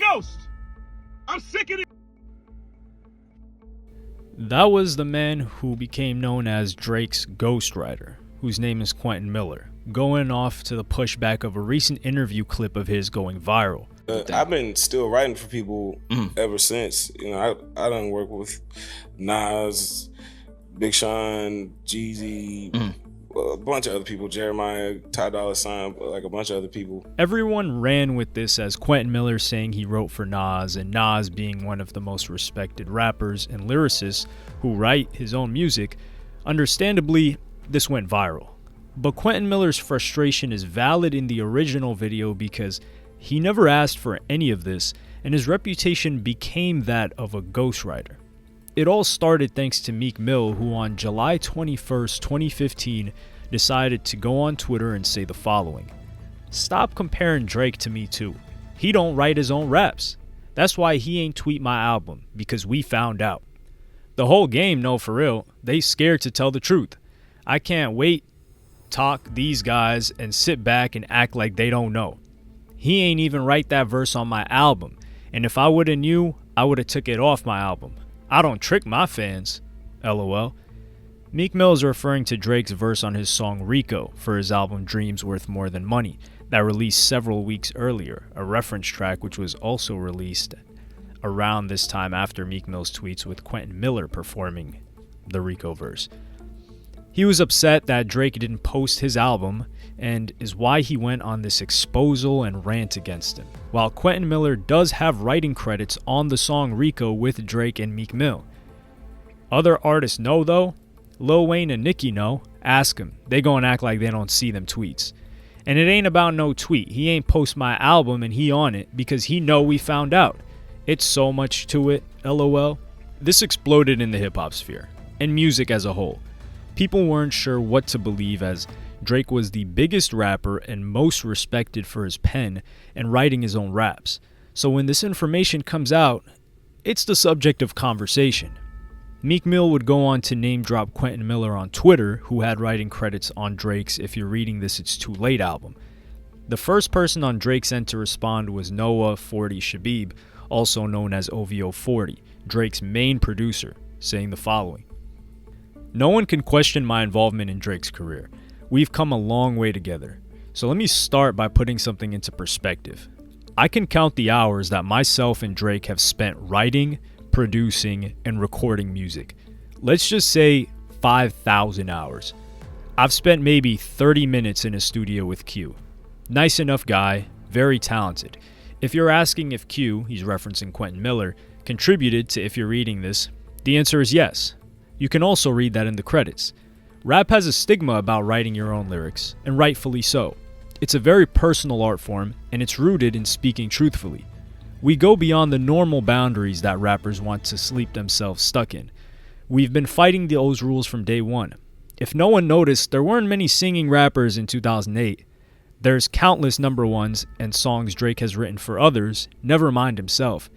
Ghost. I'm sick of it. That was the man who became known as Drake's Ghostwriter, whose name is Quentin Miller, going off to the pushback of a recent interview clip of his going viral. I've been still writing for people ever since. You know, I done work with Nas, Big Sean, Jeezy, a bunch of other people, Jeremiah, Ty Dolla $ign, like a bunch of other people. Everyone ran with this as Quentin Miller saying he wrote for Nas, and Nas being one of the most respected rappers and lyricists who write his own music. Understandably, this went viral. But Quentin Miller's frustration is valid in the original video because he never asked for any of this, and his reputation became that of a ghostwriter. It all started thanks to Meek Mill, who on July 21st, 2015, decided to go on Twitter and say the following: "Stop comparing Drake to me too. He don't write his own raps. That's why he ain't tweet my album, because we found out. The whole game know for real, they scared to tell the truth. I can't wait talk these guys and sit back and act like they don't know. He ain't even write that verse on my album, and if I woulda knew, I woulda took it off my album. I don't trick my fans, LOL." Meek Mill is referring to Drake's verse on his song Rico for his album Dreams Worth More Than Money that released several weeks earlier, a reference track which was also released around this time after Meek Mill's tweets with Quentin Miller performing the Rico verse. He was upset that Drake didn't post his album, and is why he went on this exposal and rant against him. While Quentin Miller does have writing credits on the song Rico with Drake and Meek Mill. Other artists know though. Lil Wayne and Nicki know. Ask them. They go and act like they don't see them tweets. And it ain't about no tweet. He ain't post my album and he on it because he know we found out. It's so much to it, LOL. This exploded in the hip-hop sphere, and music as a whole. People weren't sure what to believe as Drake was the biggest rapper and most respected for his pen and writing his own raps. So when this information comes out, it's the subject of conversation. Meek Mill would go on to name drop Quentin Miller on Twitter, who had writing credits on Drake's If You're Reading This It's Too Late album. The first person on Drake's end to respond was Noah 40 Shabib, also known as OVO 40, Drake's main producer, saying the following: "No one can question my involvement in Drake's career. We've come a long way together. So let me start by putting something into perspective. I can count the hours that myself and Drake have spent writing, producing, and recording music. Let's just say 5,000 hours. I've spent maybe 30 minutes in a studio with Q. Nice enough guy, very talented. If you're asking if Q," he's referencing Quentin Miller, "contributed to If You're Reading This, the answer is yes. You can also read that in the credits. Rap has a stigma about writing your own lyrics, and rightfully so. It's a very personal art form, and it's rooted in speaking truthfully. We go beyond the normal boundaries that rappers want to sleep themselves stuck in. We've been fighting those rules from day one. If no one noticed, there weren't many singing rappers in 2008. There's countless number ones and songs Drake has written for others, never mind himself.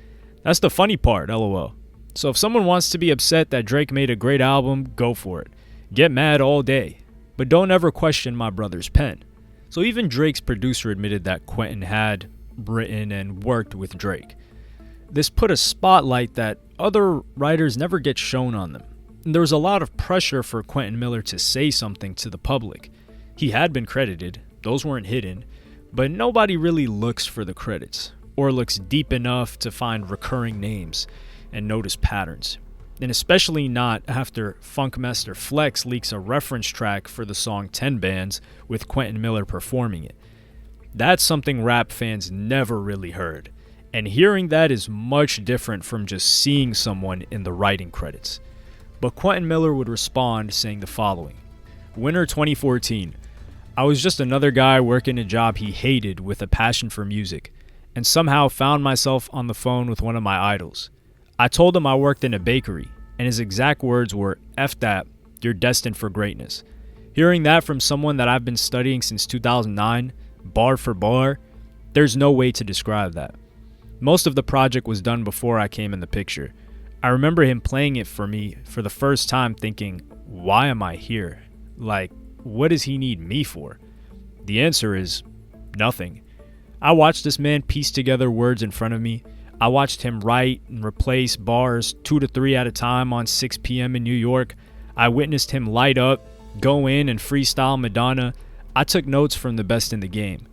That's the funny part, LOL. So if someone wants to be upset that Drake made a great album, go for it. Get mad all day, but don't ever question my brother's pen." So even Drake's producer admitted that Quentin had written and worked with Drake. This put a spotlight that other writers never get shown on them. And there was a lot of pressure for Quentin Miller to say something to the public. He had been credited, those weren't hidden, but nobody really looks for the credits, or looks deep enough to find recurring names and notice patterns. And especially not after Funkmaster Flex leaks a reference track for the song 10 Bands with Quentin Miller performing it. That's something rap fans never really heard, and hearing that is much different from just seeing someone in the writing credits. But Quentin Miller would respond saying the following: "Winter 2014. I was just another guy working a job he hated with a passion for music, and somehow found myself on the phone with one of my idols. I told him I worked in a bakery, and his exact words were, 'F that, you're destined for greatness.' Hearing that from someone that I've been studying since 2009, bar for bar, there's no way to describe that. Most of the project was done before I came in the picture. I remember him playing it for me for the first time thinking, why am I here? Like, what does he need me for? The answer is nothing. I watched this man piece together words in front of me. I watched him write and replace bars 2 to 3 at a time on 6 p.m. in New York. I witnessed him light up, go in and freestyle Madonna. I took notes from the best in the game.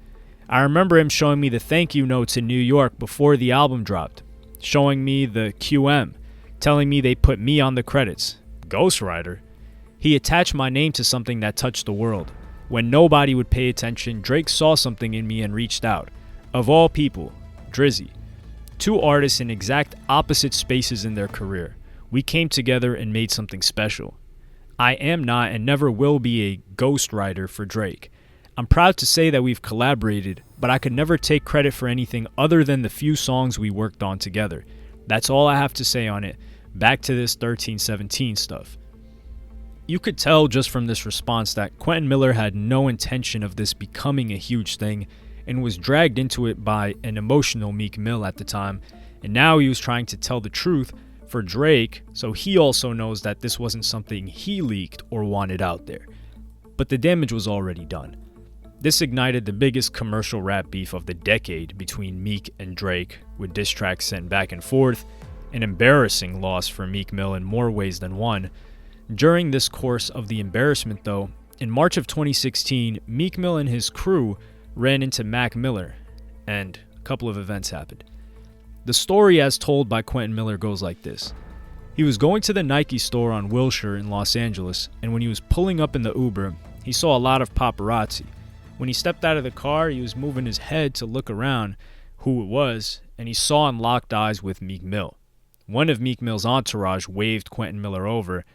I remember him showing me the thank you notes in New York before the album dropped, showing me the QM, telling me they put me on the credits. Ghostwriter. He attached my name to something that touched the world. When nobody would pay attention, Drake saw something in me and reached out. Of all people, Drizzy. 2 artists in exact opposite spaces in their career. We came together and made something special. I am not and never will be a ghostwriter for Drake. I'm proud to say that we've collaborated, but I could never take credit for anything other than the few songs we worked on together. That's all I have to say on it. Back to this 1317 stuff. You could tell just from this response that Quentin Miller had no intention of this becoming a huge thing and was dragged into it by an emotional Meek Mill at the time, and now he was trying to tell the truth for Drake, so he also knows that this wasn't something he leaked or wanted out there. But the damage was already done. This ignited the biggest commercial rap beef of the decade between Meek and Drake, with diss tracks sent back and forth, an embarrassing loss for Meek Mill in more ways than one. During this course of the embarrassment, though, in March of 2016, Meek Mill and his crew ran into Mac Miller, and a couple of events happened. The story as told by Quentin Miller goes like this. He was going to the Nike store on Wilshire in Los Angeles, and when he was pulling up in the Uber, he saw a lot of paparazzi. When he stepped out of the car, he was moving his head to look around who it was, and he saw and locked eyes with Meek Mill. One of Meek Mill's entourage waved Quentin Miller over,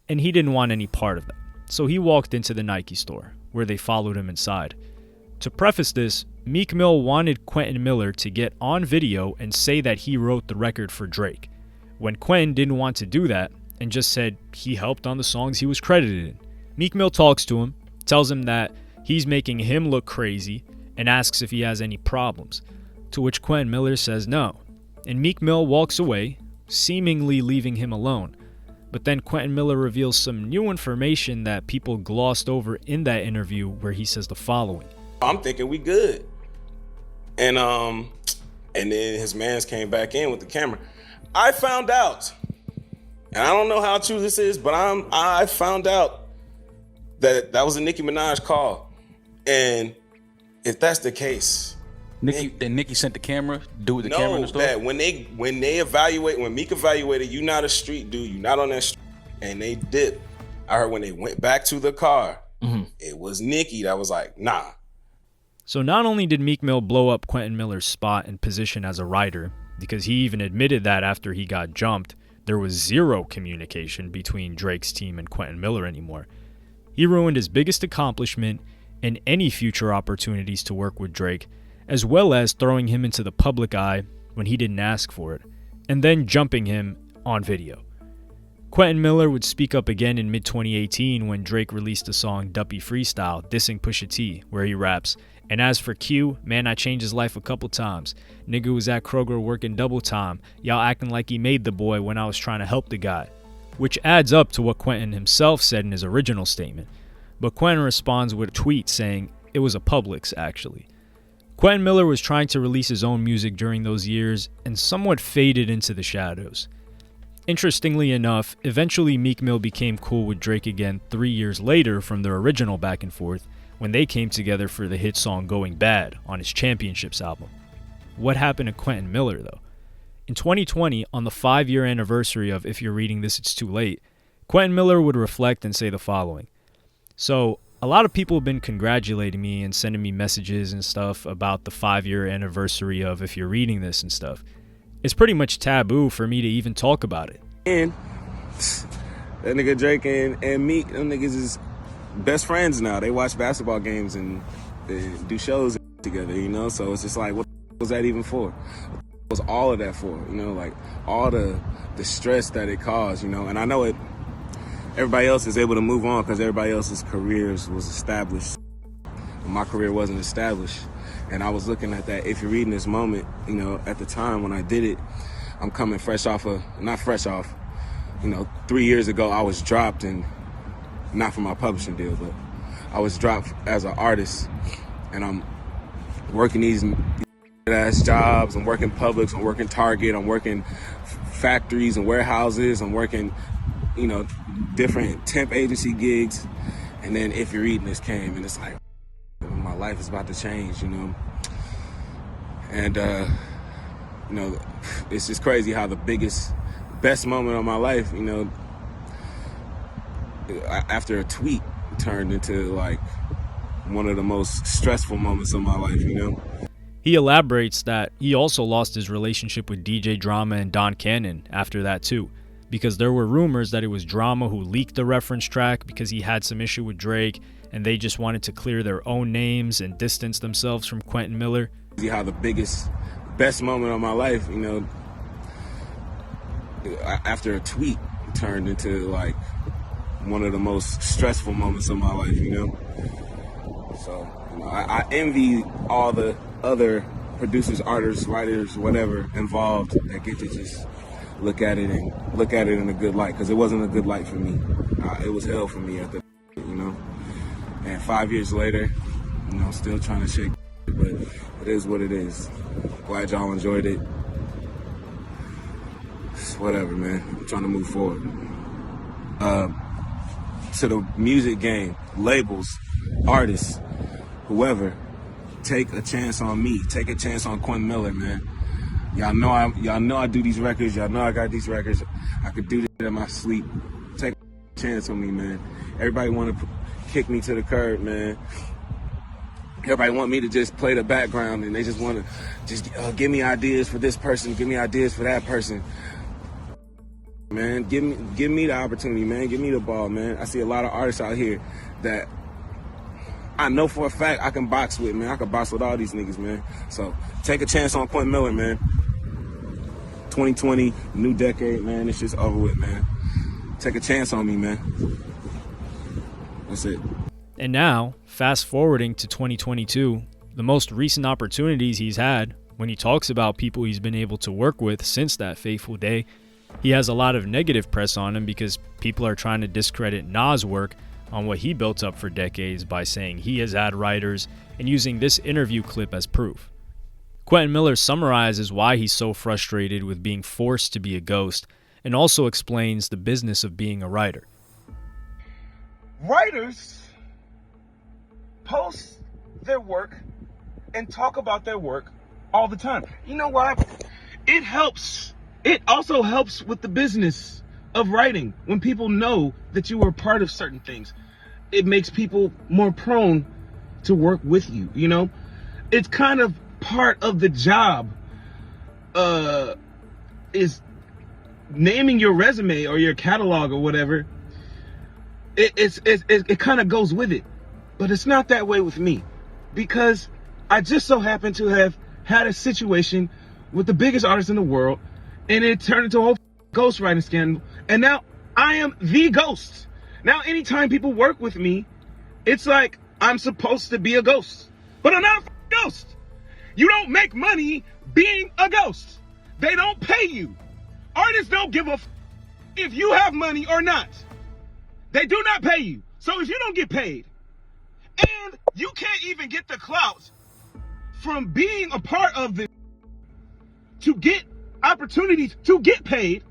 and he didn't want any part of that. So he walked into the Nike store, where they followed him inside. To preface this, Meek Mill wanted Quentin Miller to get on video and say that he wrote the record for Drake, when Quentin didn't want to do that and just said he helped on the songs he was credited in. Meek Mill talks to him, tells him that he's making him look crazy, and asks if he has any problems, to which Quentin Miller says no, and Meek Mill walks away, seemingly leaving him alone. But then Quentin Miller reveals some new information that people glossed over in that interview, where he says the following. I'm thinking we good. And then his mans came back in with the camera. I found out, and I don't know how true this is, but I found out that was a Nicki Minaj call. And if that's the case, Nicki sent the camera, dude with the camera in the store? That when Meek evaluated, you not a street dude, you not on that street, and they dipped. I heard when they went back to the car, It was Nicki that was like, nah. So not only did Meek Mill blow up Quentin Miller's spot and position as a writer, because he even admitted that after he got jumped, there was zero communication between Drake's team and Quentin Miller anymore. He ruined his biggest accomplishment and any future opportunities to work with Drake, as well as throwing him into the public eye when he didn't ask for it, and then jumping him on video. Quentin Miller would speak up again in mid-2018 when Drake released the song Duppy Freestyle, dissing Pusha T, where he raps, "And as for Q, man, I changed his life a couple times. Nigga was at Kroger working double time. Y'all acting like he made the boy when I was trying to help the guy." Which adds up to what Quentin himself said in his original statement. But Quentin responds with a tweet saying it was a Publix, actually. Quentin Miller was trying to release his own music during those years and somewhat faded into the shadows. Interestingly enough, eventually Meek Mill became cool with Drake again 3 years later from their original back and forth when they came together for the hit song Going Bad on his Championships album. What happened to Quentin Miller, though? In 2020, on the 5-year anniversary of If You're Reading This, It's Too Late, Quentin Miller would reflect and say the following. So, a lot of people have been congratulating me and sending me messages and stuff about the 5-year anniversary of If You're Reading This and stuff. It's pretty much taboo for me to even talk about it. And that nigga Drake and Meek, them niggas is best friends now. They watch basketball games and they do shows together, you know? So it's just like, what was that even for? What was all of that for? You know, like all the stress that it caused, you know? And I know everybody else is able to move on because everybody else's careers was established. My career wasn't established. And I was looking at that, if you're reading this moment, you know, at the time when I did it, I'm coming not fresh off, you know, 3 years ago I was dropped, and not for my publishing deal, but I was dropped as an artist, and I'm working these ass jobs. I'm working Publix, I'm working Target, I'm working factories and warehouses, I'm working, different temp agency gigs. And then If You're Eating This came, and it's like, my life is about to change, And, it's just crazy how the best moment of my life, after a tweet turned into like one of the most stressful moments of my life, He elaborates that he also lost his relationship with DJ Drama and Don Cannon after that too, because there were rumors that it was Drama who leaked the reference track because he had some issue with Drake and they just wanted to clear their own names and distance themselves from Quentin Miller. See how the best moment of my life, after a tweet turned into like one of the most stressful moments of my life, So, I envy all the other producers, artists, writers, whatever involved that get to just look at it in a good light, because it wasn't a good light for me. It was hell for me at the, And 5 years later, still trying to shake, but it is what it is. Glad y'all enjoyed it. It's whatever, man. I'm trying to move forward. To the music game, labels, artists, whoever, take a chance on me. Take a chance on Quentin Miller, man. Y'all know I do these records. Y'all know I got these records. I could do this in my sleep. Take a chance on me, man. Everybody want to kick me to the curb, man. Everybody want me to just play the background, and they just want to just give me ideas for this person, give me ideas for that person. Man, give me the opportunity, man. Give me the ball, man. I see a lot of artists out here that I know for a fact I can box with, man. I can box with all these niggas, man. So take a chance on Quentin Miller, man. 2020, new decade, man. It's just over with, man. Take a chance on me, man. That's it. And now, fast forwarding to 2022, the most recent opportunities he's had, when he talks about people he's been able to work with since that fateful day, he has a lot of negative press on him because people are trying to discredit Nas' work on what he built up for decades by saying he has had writers and using this interview clip as proof. Quentin Miller summarizes why he's so frustrated with being forced to be a ghost and also explains the business of being a writer. Writers post their work and talk about their work all the time. You know why? It helps. It also helps with the business of writing. When people know that you are part of certain things, it makes people more prone to work with you, It's kind of part of the job, is naming your resume or your catalog or whatever. It kind of goes with it. But it's not that way with me, because I just so happen to have had a situation with the biggest artist in the world, and it turned into a whole ghostwriting scandal. And now I am the ghost. Now anytime people work with me, it's like I'm supposed to be a ghost. But I'm not a ghost. You don't make money being a ghost. They don't pay you. Artists don't give a if you have money or not. They do not pay you. So if you don't get paid, and you can't even get the clout from being a part of this to get opportunities to get paid,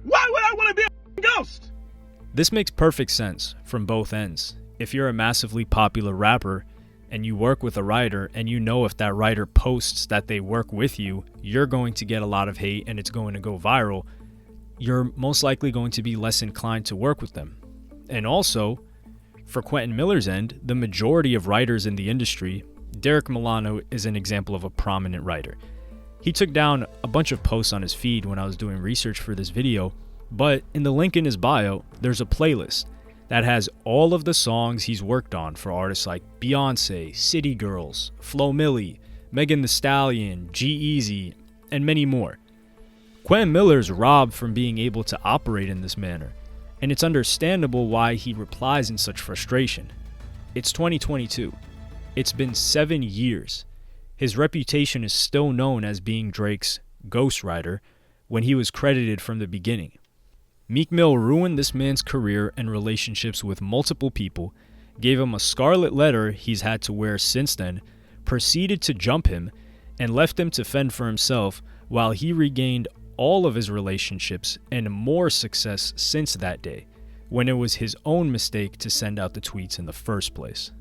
why would I want to be a ghost? This makes perfect sense from both ends. If you're a massively popular rapper and you work with a writer and you know if that writer posts that they work with you, you're going to get a lot of hate and it's going to go viral. You're most likely going to be less inclined to work with them. And also, for Quentin Miller's end, the majority of writers in the industry, Derek Milano is an example of a prominent writer. He took down a bunch of posts on his feed when I was doing research for this video, but in the link in his bio, there's a playlist that has all of the songs he's worked on for artists like Beyonce, City Girls, Flo Milli, Megan Thee Stallion, G-Eazy, and many more. Quentin Miller's robbed from being able to operate in this manner, and it's understandable why he replies in such frustration. It's 2022. It's been 7 years. His reputation is still known as being Drake's ghostwriter when he was credited from the beginning. Meek Mill ruined this man's career and relationships with multiple people, gave him a scarlet letter he's had to wear since then, proceeded to jump him, and left him to fend for himself while he regained all of his relationships and more success since that day, when it was his own mistake to send out the tweets in the first place.